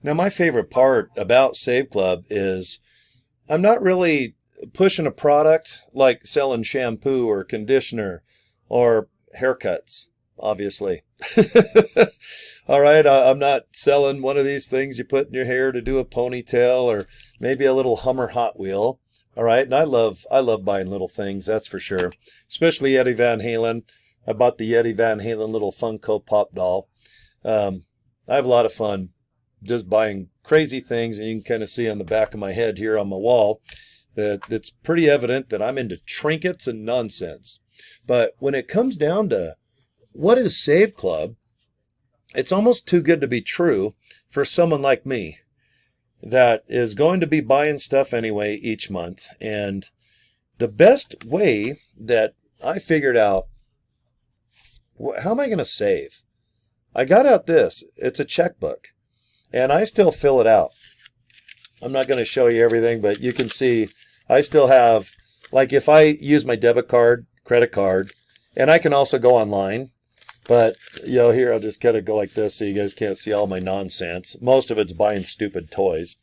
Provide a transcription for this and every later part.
Now, my favorite part about Save Club is I'm not really pushing a product like selling shampoo or conditioner or haircuts, obviously. All right, I'm not selling one of these things you put in your hair to do a ponytail or maybe a little Hummer Hot Wheel. All right, and I love buying little things, that's for sure. Especially Eddie Van Halen. I bought the Eddie Van Halen little Funko Pop doll. I have a lot of fun just buying crazy things, and you can kind of see on the back of my head here on my wall that it's pretty evident that I'm into trinkets and nonsense. But when it comes down to what is Save Club, it's almost too good to be true for someone like me that is going to be buying stuff anyway each month. And the best way that I figured out, how am I going to save? I got out this. It's a checkbook, and I still fill it out. I'm not going to show you everything, but you can see I still have, like if I use my debit card, credit card, and I can also go online. But, here I'll just kind of go like this so you guys can't see all my nonsense. Most of it's buying stupid toys,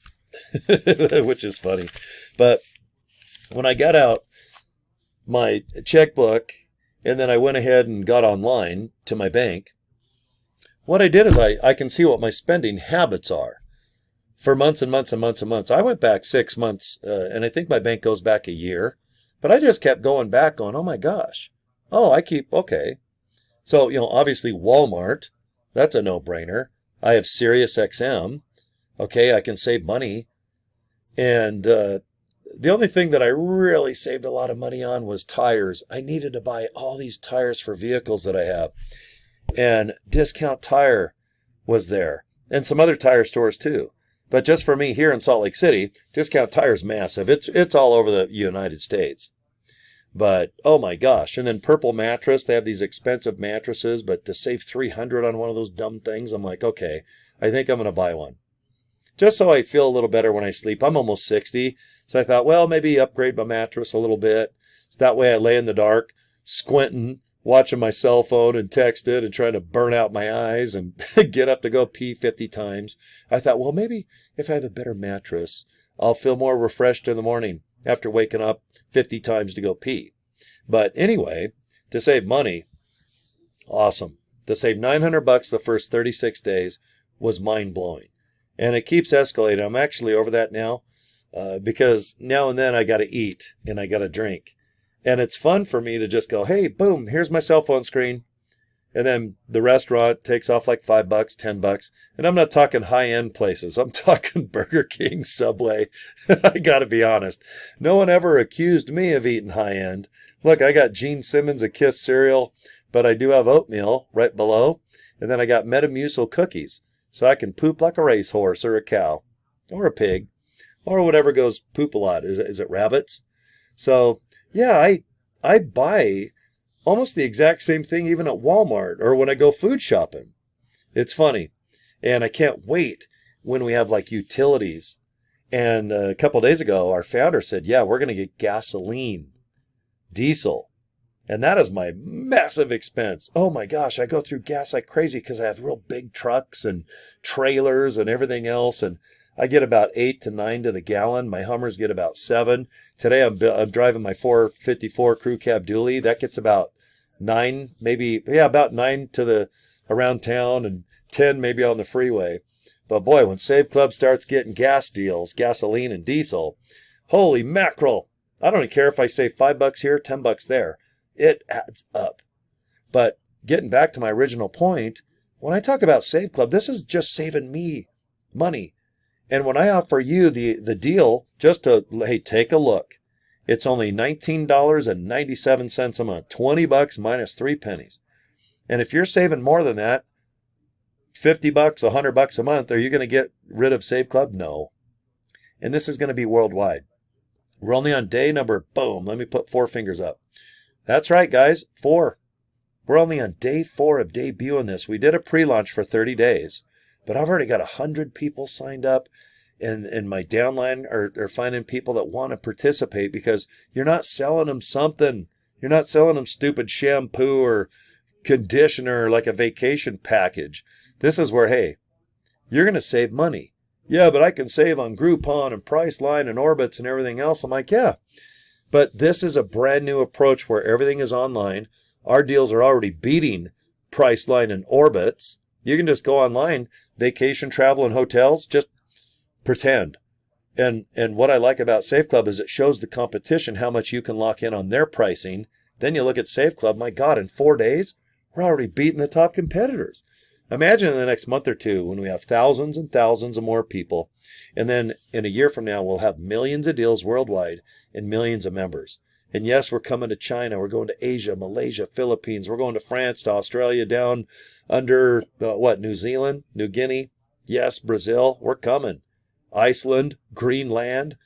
which is funny. But when I got out my checkbook and then I went ahead and got online to my bank, what I did is I can see what my spending habits are for months and months and months and months. I went back 6 months, and I think my bank goes back a year. But I just kept going back going, oh my gosh. Oh, okay. So, obviously Walmart, that's a no-brainer. I have Sirius XM. Okay, I can save money. And the only thing that I really saved a lot of money on was tires. I needed to buy all these tires for vehicles that I have. And Discount Tire was there. And some other tire stores too. But just for me here in Salt Lake City, Discount Tire's massive. It's all over the United States. But, oh my gosh. And then Purple Mattress, they have these expensive mattresses, but to save $300 on one of those dumb things, I'm like, okay, I think I'm going to buy one. Just so I feel a little better when I sleep. I'm almost 60, so I thought, well, maybe upgrade my mattress a little bit. So that way I lay in the dark, squinting, watching my cell phone and text it and trying to burn out my eyes and get up to go pee 50 times. I thought, well, maybe if I have a better mattress, I'll feel more refreshed in the morning after waking up 50 times to go pee. But anyway, to save money, awesome. To save $900 the first 36 days was mind-blowing. And it keeps escalating. I'm actually over that now because now and then I got to eat and I got to drink. And it's fun for me to just go, hey, boom, here's my cell phone screen. And then the restaurant takes off like $5, $10. And I'm not talking high-end places. I'm talking Burger King, Subway. I got to be honest. No one ever accused me of eating high-end. Look, I got Gene Simmons a Kiss cereal, but I do have oatmeal right below. And then I got Metamucil cookies. So I can poop like a racehorse or a cow or a pig or whatever goes poop a lot. Is it rabbits? So, yeah, I buy almost the exact same thing even at Walmart or when I go food shopping. It's funny. And I can't wait when we have like utilities. And a couple of days ago, our founder said, yeah, we're going to get gasoline, diesel. And that is my massive expense. Oh my gosh, I go through gas like crazy because I have real big trucks and trailers and everything else. And I get about 8 to 9 to the gallon. My Hummers get about 7. Today I'm driving my 454 crew cab dually. That gets about 9, maybe, yeah, about 9 to the around town and 10 maybe on the freeway. But boy, when Save Club starts getting gas deals, gasoline and diesel, holy mackerel. I don't even care if I save $5 here, $10 there. It adds up. But getting back to my original point, when I talk about Save Club, this is just saving me money. And when I offer you the deal, just to, hey, take a look. It's only $19.97 a month, $20 minus 3 pennies. And if you're saving more than that, $50, $100 a month, are you going to get rid of Save Club? No. And this is going to be worldwide. We're only on day number, boom, let me put 4 fingers up. That's right, guys, 4. We're only on day 4 of debuting this. We did a pre-launch for 30 days, but I've already got 100 people signed up, and my downline are finding people that want to participate because you're not selling them something. You're not selling them stupid shampoo or conditioner like a vacation package. This is where, hey, You're going to save money. Yeah, but I can save on Groupon and Priceline and Orbitz and everything else. I'm like, yeah, but this is a brand new approach where everything is online. Our deals are already beating Priceline and Orbitz. You can just go online, vacation, travel, and hotels, just pretend. And what I like about Safe Club is it shows the competition how much you can lock in on their pricing. Then you look at Safe Club, my God, in 4 days, we're already beating the top competitors. Imagine in the next month or two when we have thousands and thousands of more people. And then in a year from now, we'll have millions of deals worldwide and millions of members. And yes, we're coming to China. We're going to Asia, Malaysia, Philippines. We're going to France, to Australia, down under, New Zealand, New Guinea. Yes, Brazil. We're coming. Iceland, Greenland.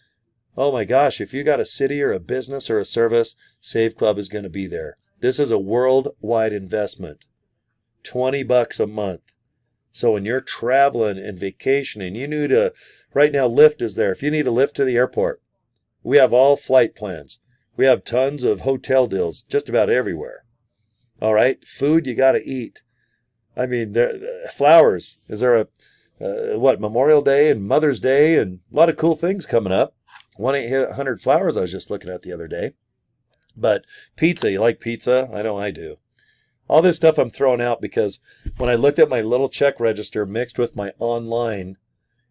Oh my gosh, if you got a city or a business or a service, Save Club is going to be there. This is a worldwide investment. $20 a month. So when you're traveling and vacationing, you need right now Lyft is there. If you need a lift to the airport, we have all flight plans. We have tons of hotel deals just about everywhere. All right, food you got to eat. I mean, flowers. Is there a Memorial Day and Mother's Day and a lot of cool things coming up. 1-800-FLOWERS I was just looking at the other day. But pizza, you like pizza? I know I do. All this stuff I'm throwing out because when I looked at my little check register mixed with my online,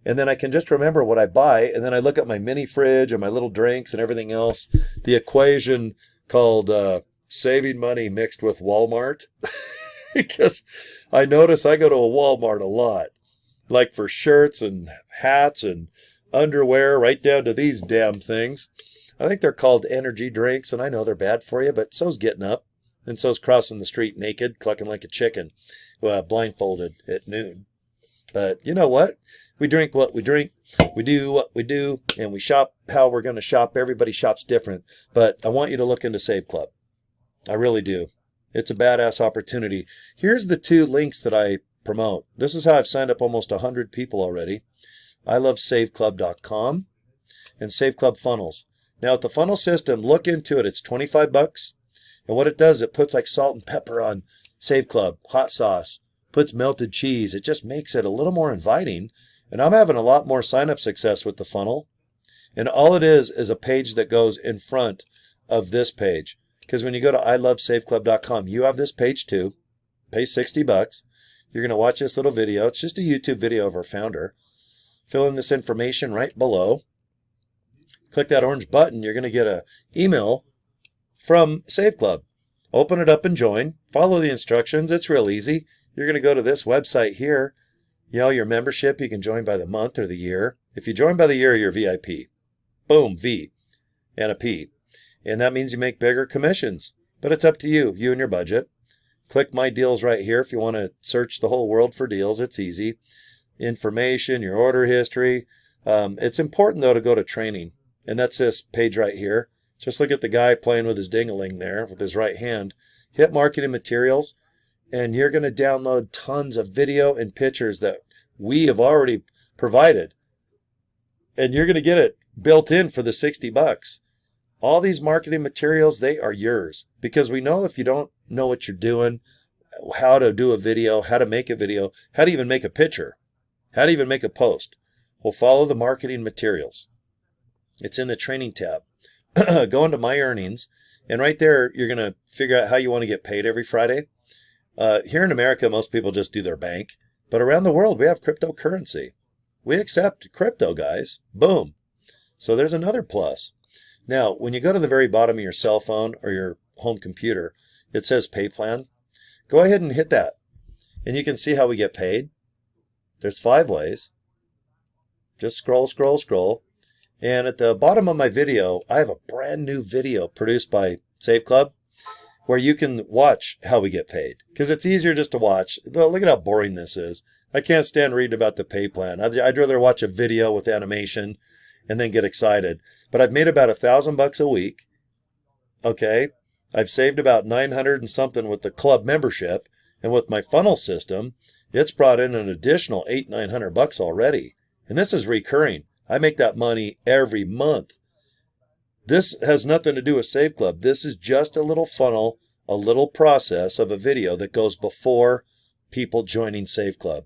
and then I can just remember what I buy, and then I look at my mini fridge and my little drinks and everything else, the equation called saving money mixed with Walmart, because I notice I go to a Walmart a lot, like for shirts and hats and underwear, right down to these damn things. I think they're called energy drinks, and I know they're bad for you, but so's getting up. And so's crossing the street naked, clucking like a chicken, blindfolded at noon. But you know what? We drink what we drink. We do what we do. And we shop how we're going to shop. Everybody shops different. But I want you to look into Save Club. I really do. It's a badass opportunity. Here's the 2 links that I promote. This is how I've signed up almost 100 people already. I love saveclub.com and Save Club funnels. Now, with the funnel system, look into it. It's $25. And what it does, it puts like salt and pepper on Save Club, hot sauce, puts melted cheese. It just makes it a little more inviting. And I'm having a lot more sign-up success with the funnel. And all it is a page that goes in front of this page. Because when you go to ilovesaveclub.com, you have this page too. Pay $60. You're going to watch this little video. It's just a YouTube video of our founder. Fill in this information right below. Click that orange button. You're going to get an email from Save Club. Open it up and join. Follow the instructions. It's real easy. You're going to go to this website here. Your membership, you can join by the month or the year. If you join by the year, you're VIP. Boom, V and a P. And that means you make bigger commissions. But it's up to you and your budget. Click My Deals right here if you want to search the whole world for deals. It's easy. Information, your order history. It's important, though, to go to training. And that's this page right here. Just look at the guy playing with his ding-a-ling there with his right hand. Hit marketing materials, and you're going to download tons of video and pictures that we have already provided. And you're going to get it built in for the $60. All these marketing materials, they are yours. Because we know if you don't know what you're doing, how to do a video, how to make a video, how to even make a picture, how to even make a post, well, follow the marketing materials. It's in the training tab. Go into My Earnings, and right there, you're going to figure out how you want to get paid every Friday. Here in America, most people just do their bank, but around the world, we have cryptocurrency. We accept crypto, guys. Boom. So there's another plus. Now, when you go to the very bottom of your cell phone or your home computer, it says Pay Plan. Go ahead and hit that, and you can see how we get paid. There's 5 ways. Just scroll, scroll, scroll. And at the bottom of my video, I have a brand new video produced by Save Club where you can watch how we get paid. Because it's easier just to watch. Look at how boring this is. I can't stand reading about the pay plan. I'd rather watch a video with animation and then get excited. But I've made about $1,000 a week. Okay. I've saved about 900 and something with the club membership. And with my funnel system, it's brought in an additional $800-900 already. And this is recurring. I make that money every month. This has nothing to do with Save Club. This is just a little funnel, a little process of a video that goes before people joining Save Club.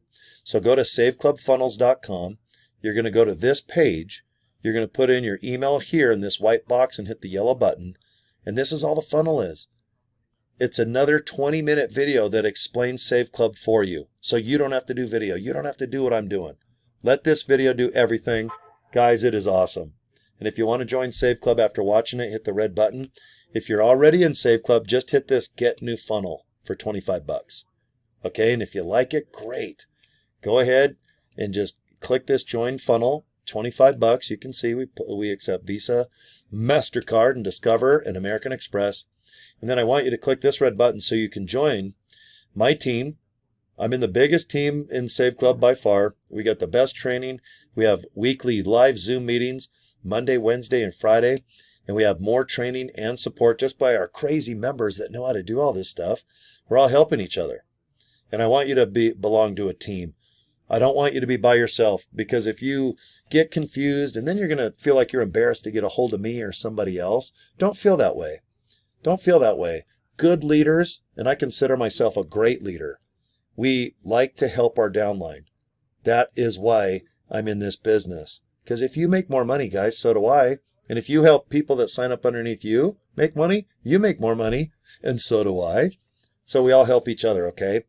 So go to saveclubfunnels.com. You're going to go to this page. You're going to put in your email here in this white box and hit the yellow button. And this is all the funnel is. It's another 20-minute video that explains Save Club for you. So you don't have to do video. You don't have to do what I'm doing. Let this video do everything. Guys, it is awesome. And if you want to join Save Club after watching it, hit the red button. If you're already in Save Club, just hit this Get New Funnel for 25 bucks. Okay, and if you like it, great. Go ahead and just click this Join Funnel, 25 bucks. You can see we accept Visa, MasterCard, and Discover, and American Express. And then I want you to click this red button so you can join my team. I'm in the biggest team in Save Club by far. We got the best training. We have weekly live Zoom meetings, Monday, Wednesday, and Friday. And we have more training and support just by our crazy members that know how to do all this stuff. We're all helping each other. And I want you to belong to a team. I don't want you to be by yourself, because if you get confused and then you're going to feel like you're embarrassed to get a hold of me or somebody else, don't feel that way. Don't feel that way. Good leaders, and I consider myself a great leader, we like to help our downline. That is why I'm in this business. Because if you make more money, guys, so do I. And if you help people that sign up underneath you make money, you make more money, and so do I. So we all help each other, okay?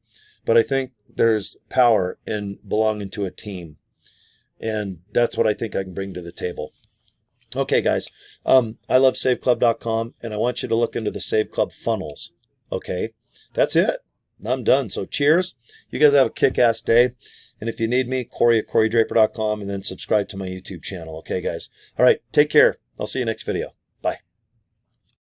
But I think there's power in belonging to a team. And that's what I think I can bring to the table. Okay, guys, I love saveclub.com, and I want you to look into the Save Club funnels. Okay, that's it. I'm done. So cheers. You guys have a kick-ass day. And if you need me, Cory at CoryDraper.com, and then subscribe to my YouTube channel. Okay, guys. All right, take care. I'll see you next video.